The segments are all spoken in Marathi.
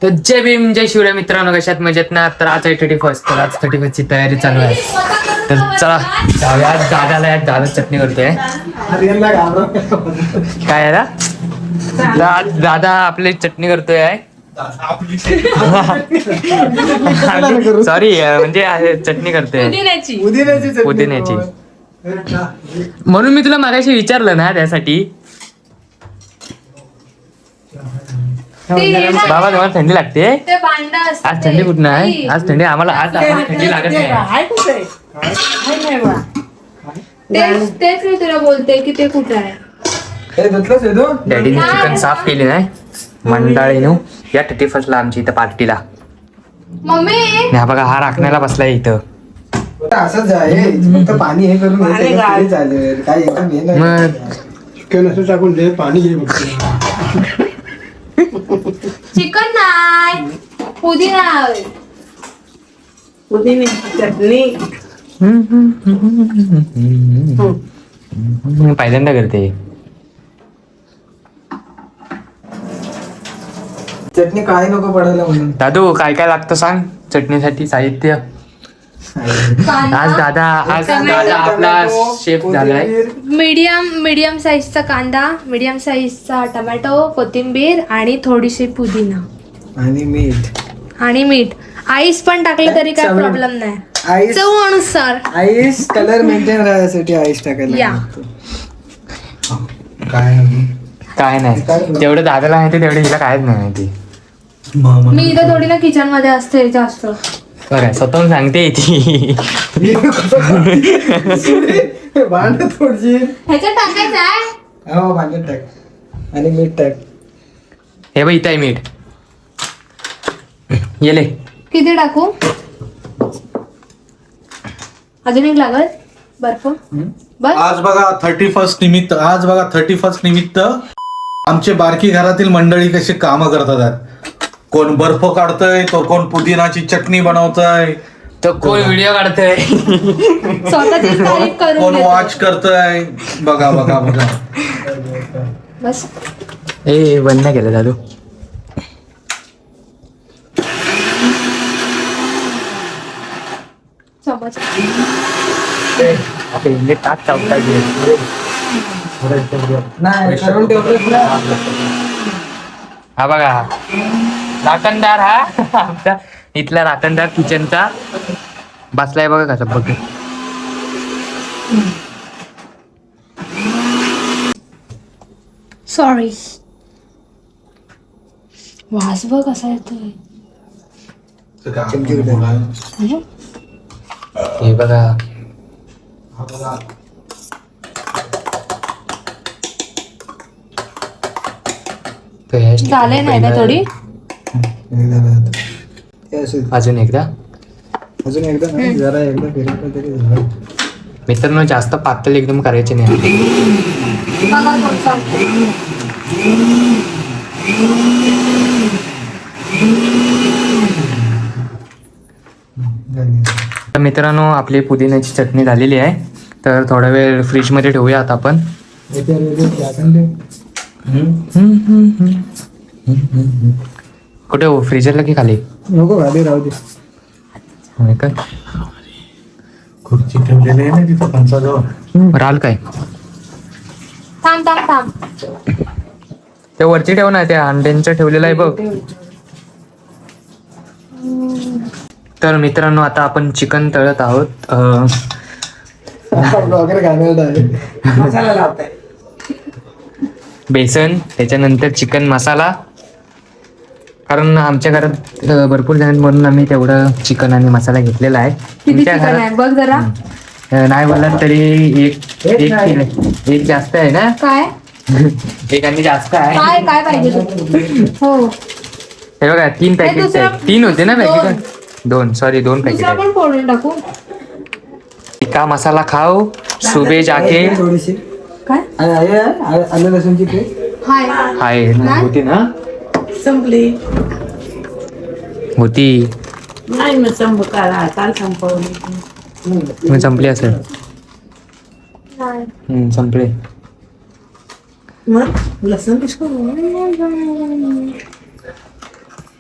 तर जय भीम जय शिवराय मित्रांनो, कशात मजेत ना. तर आज आहे 31, तर आज 31 ची तयारी चालू आहे. तर चला जाऊया. आज दादा चटणी करतोय. काय आहे ना, आज दादा आपली चटणी करतोय आहे. सॉरी, म्हणजे चटणी करतोय पुदिन्याची. म्हणून मी तुला मागाशी विचारलं ना त्यासाठी. बाबा तुम्हाला थंडी लागते आज? थंडी कुठं आहे आज? थंडी आम्हाला आज थंडी लागत नाही. तेच मी तुला बोलते की ते कुठे आहे. डॅडीने चिकन साफ केले नाही मंडळीनो या 31 ला आमच्या इथं पार्टीला. मम्मी हा बघा, हा राखण्याला बसलाय इथं. असंच आहे, फक्त पाणी हे करून चालेल. काय एकदम हे नाही. मग चिकन असं टाकून दे, पाणी घे. चिकन नाही, पुदिना चटणी पहिल्यांदा करते. चटणी काय नको पडायला म्हणून. दादू काय काय लागतं सांग चटणीसाठी साहित्य. आज दादा आपला शेफ झालाय. मीडियम साईजचा कांदा, मीडियम साईजचा टोमॅटो, कोथिंबीर आणि थोडीशी पुदिना आणि मीठ. आईस पण टाकले तरी काय प्रॉब्लेम नाही. आईस चव अनुसार आईस कलर मेंटेन राहण्यासाठी आईस टाकायला या. लागतो. काय नाही तेवढं दादाला माहिती, तेवढं हिला कायच नाही माहिती. मी इथं थोडी ना किचन मध्ये असते जास्त. बरं स्वतःहून सांगते ती. भांड थोडीशी ह्याच्यात टाकायचं आहे. हो भांड्यात टाक आणि मीठ टाक. हे बघ इथं आहे मीठ. येले किती टाकू? अजून एक लागल बर्फ. बस आज बघा 31 निमित्त आमचे बारकी घरातील मंडळी कशी कामं करतात आहेत. कोण बर्फ काढतय, तो कोण पुदिनाची चटणी बनवतय, तो कोण व्हिडिओ काढतोय, स्वतःची तारीफ करून कोण देतो. वॉच करतय. बघा बघा बघा. बस ए बंद नाही केलं दादू. चमच टाक चावता नाही करून ठेवलं ना. हा बघा राखणदार, हा आमचा इथला राखणदार किचनचा बसलाय बघा कसं बघ. सॉरी. वास बघ कसा येतोय. हे बघा झाले नाही ना थोडी. अजून एकदा ना, जरा एकदा फिरवलं तरी झालं. मित्रांनो जास्त पातळ एकदम करायचे नाही. बघा थोडंसं. तर मित्रांनो आपली पुदिन्याची चटणी झालेली आहे. तर थोडा वेळ फ्रीज मध्ये ठेवूया आता आपण. कुठे हो, फ्रीजरला की खाली? नको खाली राहू दे. होय काय खुर्ची ठेवलेली आहे ना तिथं पंचाजवळ. राल काय थांब ते वरती ठेव ना, त्या अंड्यांचं ठेवलेलं आहे बघ. तर मित्रांनो आता आपण चिकन तळत आहोत. वगैरे घालवलं मसाला लावताय. बेसन, त्याच्यानंतर चिकन मसाला. कारण आमच्या घरात भरपूर जण म्हणून आम्ही तेवढं चिकन आणि मसाला घेतलेला आहे. किती तुमच्या चिकन आहे घरात बघ जरा. नाही बोललात तरी एक जास्त आहे ना. काय एक आणि जास्त आहे. काय पाहिजे तू? हो हे बघा 3 पॅकेट दुसरं- आहेत. 3 होते ना पॅकेट? 2 पॅकेट दुसरा आहेत. पण फोडून टाकू. टिक्का मसाला खाओ सुबह जाके. थोडीशी काय आलं लसूणची पेस्ट. हाय हाय होती ना, संपली होती नाही. मग काल संपवली. मग संपली असेल. नाही. संपले. मग लसूण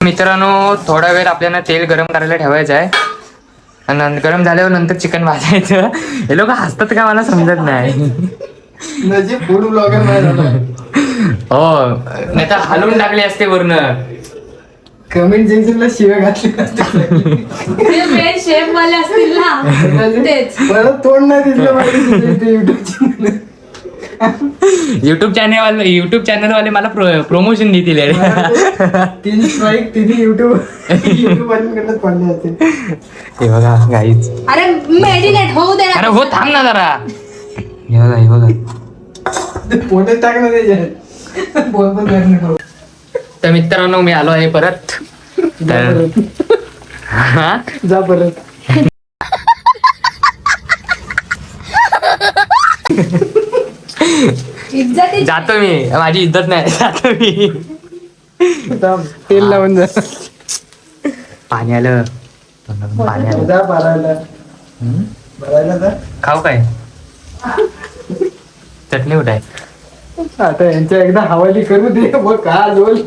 मित्रांनो थोडा वेळ आपल्याला तेल गरम करायला ठेवायचं आहे आणि गरम झाल्यावर नंतर चिकन भाजायचं. हे लोक हसतात का मला समजत नाही. नजीब फूड ब्लॉगर नाही झाला. हो नाही तर हलवून टाकले असते वरन. कमेंट सेक्शनला शिव्या घातली असते. मेन शेफ वाले असतील ना तेच. परत तोंड नाही दिसलं पाहिजे युट्यूब चॅनल वाले मला प्रमोशन देतील. 3 स्ट्राईक 3 युट्यूब वाल्यांकडनंच पडले असते. हे बघा गाईच. अरे मेडिनेट होऊ दे अरे हो थांब ना जरा. हे बघा पोटात टाकणं त्याच्यात बोल पण नाही. तर मित्रांनो मी आलो आहे परत. तर हा जा परत. इज्जत जातो मी. माझी इज्जत नाही. जातो मी. तेल लावून जा. पाणी आलं. पाणी आलं. जा भरायला. भरायला जा. खाऊ काय चटणी कुठे आहे. आता यांच्या एकदा हवाली करू दे मग का बोल.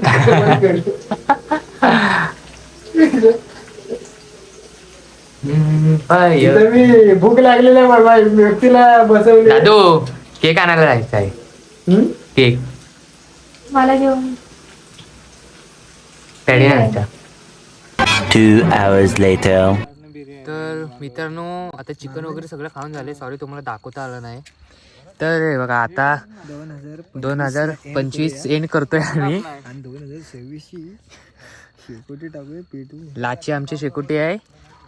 इथं मी भूक लागलेल्या बाबा व्यक्तीला बसवले. दादू केक आणायला जायचं आहे. केक मला घेऊन पॅडी आणायचा. 2 hours later. तर मित्रांनो आता चिकन वगैरे सगळं खाऊन झाले. सॉरी तुम्हाला दाखवता आलं नाही. तर हे बघा आता 2025 एंड करतोय आम्ही. 2026 शेकोटी टाकूया पेटू. लाची आमची शेकोटी आहे.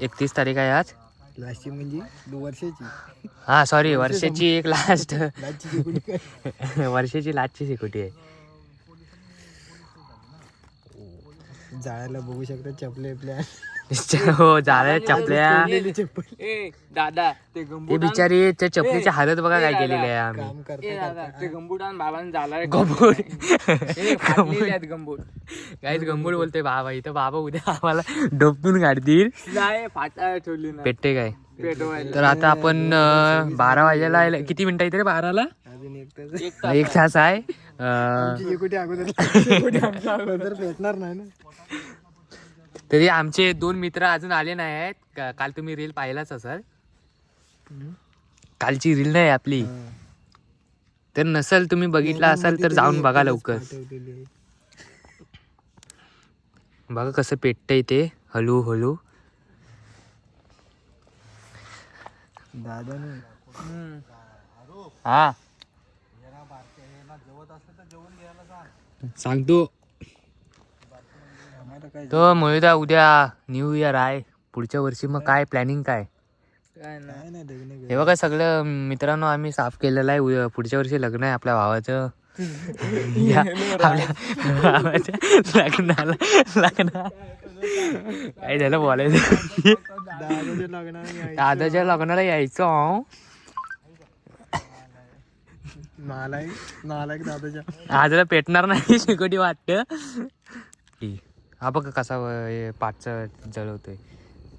31 तारीख आहे आज. लास्ट म्हणजे 2 वर्षाची. हा सॉरी वर्षाची एक लास्ट. लास्टची शेकोटी काय? वर्षाची लाचची शेकोटी आहे. जाळ्याला बघू शकता चपले आपल्या. हो झालं चपल्या. दादा ते बिचारी त्या चपलीची हालत बघा काय केलेली आहे आम्ही. काम करता ते गंबूट आणि बाबांनी झालाय गंबूड गंबूट काहीच गंबूड बोलते बाबा. इथं बाबा उद्या आम्हाला डोपून काढतील. नाही फाटा ठेवली ना पेटते काय. पेटवायला. तर आता आपण 12 वाजायला आलं. किती मिनिटं इथे 12ला अजून एक तास. 1 तास आहे. आमची शेकोटी अगोदर अगोदर भेटणार नाही ना. तरी आमचे 2 मित्र अजून आले नाही आहेत. काल तुम्ही रील पाहिलाच असाल. कालची रील नाही आपली. तर नसेल तुम्ही बघितला असाल तर जाऊन बघा लवकर. बघा कसं पेटतंय ते हळू हळू. दादा हा सांगतो. तो मोहिता उद्या न्यू इयर आहे. पुढच्या वर्षी मग काय प्लॅनिंग काय. हे बघा सगळं मित्रांनो आम्ही साफ केलेलं आहे. पुढच्या वर्षी लग्न आहे आपल्या भावाचं. आपल्या भावाच्या लग्न काय झालं बोलायचं. दादाच्या लग्नाला यायचं. नालायक दादाच्या. आजला पेटणार नाही शेकोटी वाटत. हा बघ कसा पाठचा जळवतोय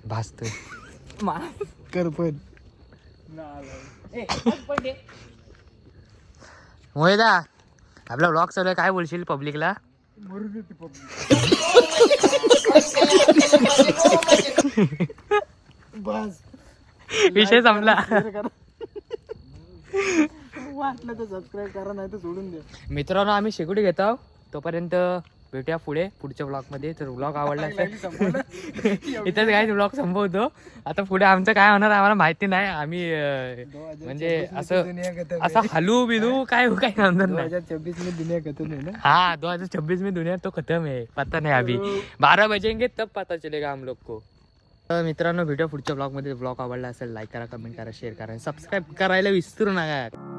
भासतोय. करपण मोहिदा आपला व्लॉग चालू आहे. काय बोलशील पब्लिकला. बस विषय संपला. वाटलं तर सबस्क्राईब करा नाही तर सोडून द्या. मित्रांनो आम्ही शेकोटी घेत आहोत. तोपर्यंत भेटूया पुढच्या ब्लॉग मध्ये. तर ब्लॉग आवडला असेल इथंच काय ब्लॉग संपवतो. आता पुढे आमचं काय होणार आम्हाला माहिती नाही. आम्ही म्हणजे असं हलू बिलू काय समजत नाही. 2026 में दुनिया खत्म है ना. हाँ 2026 में दुनिया तो खत्म है. पता नहीं अभी 12 बजेंगे तब पता चलेगा हम लोग को. तर मित्रांनो भेटूया पुढच्या ब्लॉग मध्ये. ब्लॉग आवडला असेल लाईक करा, कमेंट करा, शेअर करा, सबस्क्राईब करायला विसरू नका.